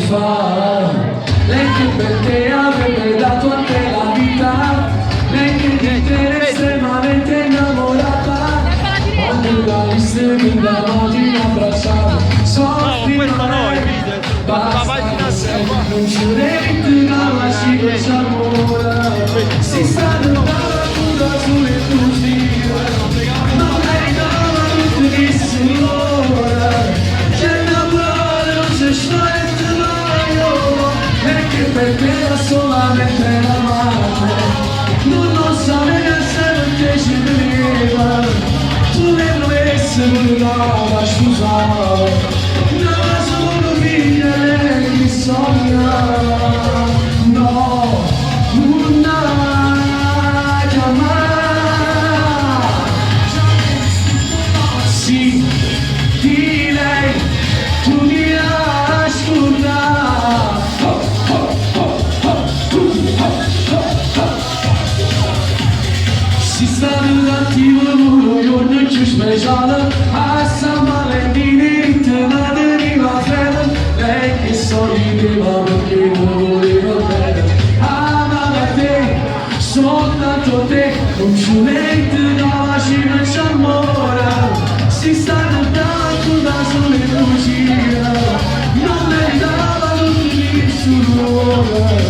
fa, lei che per te avrebbe dato a te la vita, lei che di te è estremamente innamorata, quando la viste mi da oggi abbracciata, soffri basta, sei non ci devi ma ci facciamo si sta dando sulle così, non è da che si ora, c'è una parola non c'è storia per te era solamente la madre, non lo sapeva se non te ci vedeva, tu le promesse voleva scusare, non solo figlia lei mi sognava, no, una chiamata, sì, di lei, tu mi ascolta. Si sta attivo un giorno più speciale, a San Valentino la deriva fredda, lei che sorrideva perché non voleva bene, amava te, soltanto te, un ciuletto dava cima ci amore, si sta dando da sole cucina, non le dava tutti il suo cuore.